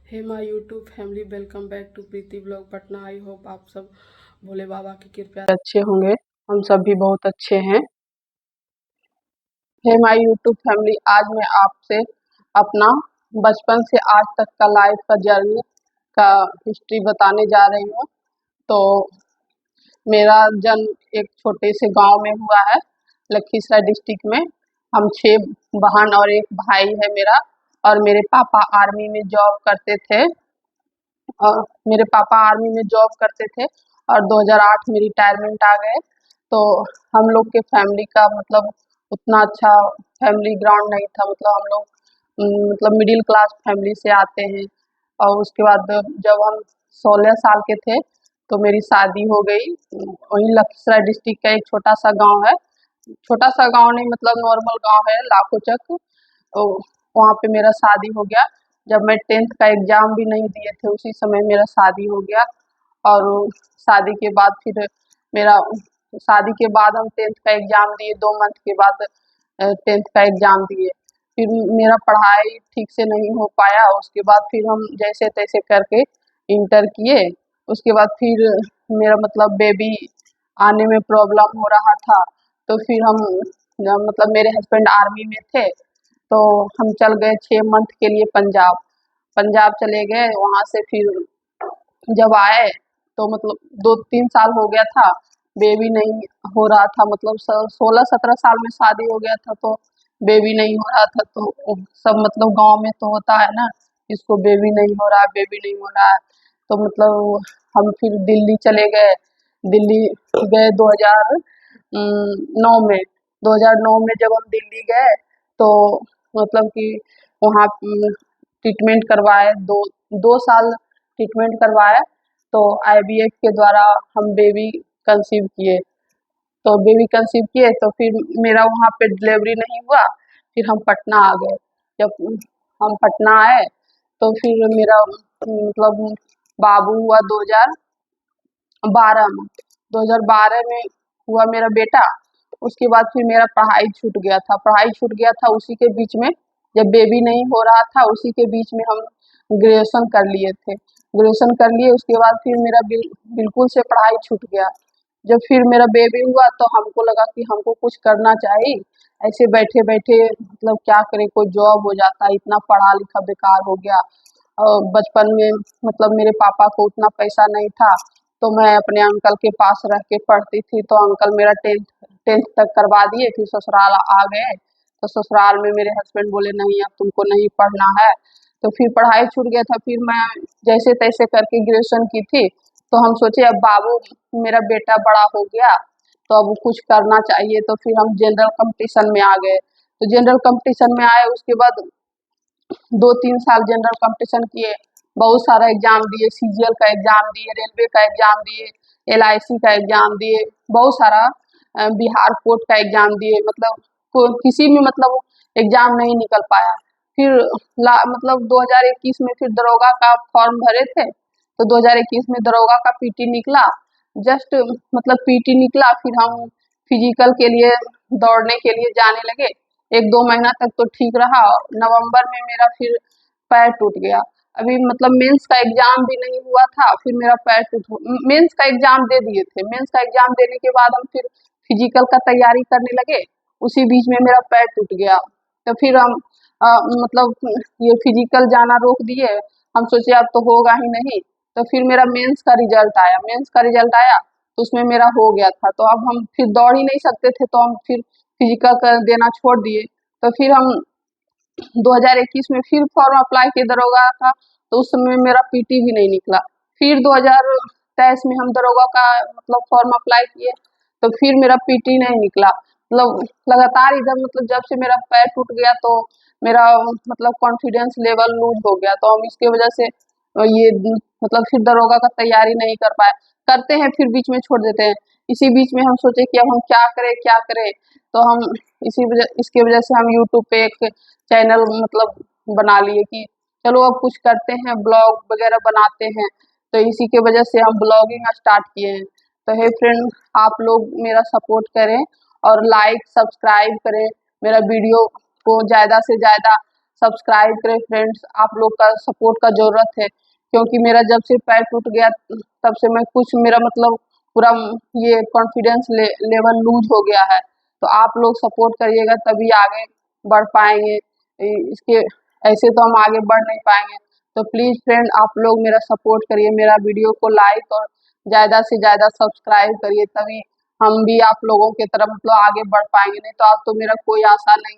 Hey my YouTube family, welcome back to Preeti blog Patna. I hope आप सब भोले बाबा की कृपा से अच्छे होंगे। हम सब भी बहुत अच्छे हैं। हे माय यूट्यूब फैमिली, आज मैं आपसे अपना बचपन से आज तक का लाइफ का जर्नी का हिस्ट्री बताने जा रही हूँ। तो मेरा जन्म एक छोटे से गांव में हुआ है, लखीसराय डिस्ट्रिक्ट में। हम 6 बहन और एक भाई है मेरा। और मेरे पापा आर्मी में जॉब करते थे। और मेरे पापा आर्मी में जॉब करते थे और 2008 में रिटायरमेंट आ गए। तो हम लोग के फैमिली का मतलब उतना अच्छा फैमिली ग्राउंड नहीं था। मतलब हम लोग मतलब मिडिल क्लास फैमिली से आते हैं। और उसके बाद जब हम 16 साल के थे तो मेरी शादी हो गई। वहीं लखीसराय डिस्ट्रिक्ट का एक छोटा सा गांव है। छोटा सा गांव नहीं, मतलब नॉर्मल गांव है, लाखोचक। तो वहाँ पे मेरा शादी हो गया। जब मैं 10th का एग्जाम भी नहीं दिए थे उसी समय मेरा शादी हो गया। और शादी के बाद फिर मेरा शादी के बाद हम 10th का एग्जाम दिए, 2 मंथ के बाद 10th का एग्जाम दिए। फिर मेरा पढ़ाई ठीक से नहीं हो पाया। उसके बाद फिर हम जैसे तैसे करके इंटर किए। उसके बाद फिर मेरा मतलब बेबी आने में प्रॉब्लम हो रहा था। तो फिर हम मतलब मेरे हस्बैंड आर्मी में थे। तो हम चल गए 6 मंथ के लिए पंजाब। पंजाब चले गए। वहां से फिर जब आए तो मतलब 2-3 साल हो गया था, बेबी नहीं हो रहा था। मतलब 16-17 साल में शादी हो गया था तो बेबी नहीं हो रहा था। तो सब मतलब गांव में तो होता है ना, इसको बेबी नहीं हो रहा है, बेबी नहीं हो रहा है। तो मतलब हम फिर दिल्ली चले गए। दिल्ली गए 2009 में। 2009 में जब हम दिल्ली गए तो मतलब कि वहाँ ट्रीटमेंट करवाए। 2 साल ट्रीटमेंट करवाए। तो आईवीएफ के द्वारा हम बेबी कंसीव किए। तो बेबी कंसीव किए तो फिर मेरा वहाँ पे डिलीवरी नहीं हुआ। फिर हम पटना आ गए। जब हम पटना आए तो फिर मेरा मतलब बाबू हुआ 2012 में। 2012 में हुआ मेरा बेटा। उसके बाद फिर मेरा पढ़ाई छूट गया था। पढ़ाई छूट गया था उसी के बीच में, जब बेबी नहीं हो रहा था उसी के बीच में हम ग्रेजुएशन कर लिए थे। ग्रेजुएशन कर लिए उसके बाद फिर मेरा बिल्कुल से पढ़ाई छूट गया। जब फिर मेरा बेबी हुआ तो हमको लगा कि हमको कुछ करना चाहिए। ऐसे बैठे बैठे मतलब क्या करें, कोई जॉब हो जाता, इतना पढ़ा लिखा बेकार हो गया। और बचपन में मतलब मेरे पापा को उतना पैसा नहीं था। तो मैं अपने अंकल के पास रह के पढ़ती थी। तो अंकल मेरा टेंथ तक करवा दिए। फिर ससुराल आ गए तो ससुराल में मेरे हस्बैंड बोले नहीं अब तुमको नहीं पढ़ना है। तो फिर पढ़ाई छूट गया था। फिर मैं जैसे तैसे करके ग्रेजुएशन की थी। तो हम सोचे अब बाबू मेरा बेटा बड़ा हो गया तो अब कुछ करना चाहिए। तो फिर हम जनरल कंपटीशन में आ गए। तो जनरल कंपटीशन में आए उसके बाद 2-3 साल जनरल कंपटीशन किए। बहुत सारा एग्जाम दिए, सीजीएल का एग्जाम दिए, रेलवे का एग्जाम दिए, एलआईसी का एग्जाम दिए, बहुत सारा बिहार कोर्ट का एग्जाम दिए। मतलब किसी में मतलब एग्जाम नहीं निकल पाया। फिर मतलब 2021 में फिर दरोगा का फॉर्म भरे थे। तो 2021 में दरोगा का पीटी निकला। जस्ट मतलब पीटी निकला फिर हम फिजिकल के लिए दौड़ने के लिए जाने लगे। 1-2 महीना तक तो ठीक रहा। नवंबर में मेरा फिर पैर टूट गया। अभी मतलब मेंस का एग्जाम भी नहीं हुआ था, फिर मेरा पैर मेंस का एग्जाम दे दिए थे। मेंस का एग्जाम देने के बाद हम फिर फिजिकल का तैयारी करने लगे। उसी बीच में मेरा पैर टूट गया। तो फिर हम मतलब ये फिजिकल जाना रोक दिए। हम सोचे अब तो होगा ही नहीं। तो फिर मेरा मेंस का रिजल्ट आया। मेंस का रिजल्ट आया तो उसमें मेरा हो गया था। तो अब हम फिर दौड़ ही नहीं सकते थे तो हम फिर फिजिकल कर देना छोड़ दिए। तो फिर हम 2021 में फिर फॉर्म अप्लाई किए दरोगा का। तो उस समय मेरा पीटी भी नहीं निकला। फिर 2023 में हम दरोगा का मतलब फॉर्म अप्लाई किए तो फिर मेरा पीटी नहीं निकला। मतलब लगातार इधर मतलब जब से मेरा पैर टूट गया तो मेरा मतलब कॉन्फिडेंस लेवल लूज हो गया। तो हम इसके वजह से ये मतलब फिर दरोगा का तैयारी नहीं कर पाए। करते हैं फिर बीच में छोड़ देते हैं। इसी बीच में हम सोचे कि अब हम क्या करें क्या करें। तो हम इसके वजह से हम यूट्यूब पे एक चैनल मतलब बना लिए कि चलो अब कुछ करते हैं, ब्लॉग वगैरह बनाते हैं। तो इसी के वजह से हम ब्लॉगिंग स्टार्ट किए हैं। तो हे फ्रेंड, आप लोग मेरा सपोर्ट करें और लाइक सब्सक्राइब करें। मेरा वीडियो को ज़्यादा से ज़्यादा सब्सक्राइब करें फ्रेंड्स। आप लोग का सपोर्ट का ज़रूरत है, क्योंकि मेरा जब से पैर टूट गया तब से मैं कुछ मेरा मतलब पूरा ये कॉन्फिडेंस लेवल लूज हो गया है। तो आप लोग सपोर्ट करिएगा तभी आगे बढ़ पाएंगे। इसके ऐसे तो हम आगे बढ़ नहीं पाएंगे। तो प्लीज़ फ्रेंड आप लोग मेरा सपोर्ट करिए, मेरा वीडियो को लाइक और ज़्यादा से ज़्यादा सब्सक्राइब करिए, तभी हम भी आप लोगों की तरह मतलब आगे बढ़ पाएंगे। नहीं तो आप तो मेरा कोई आशा नहीं।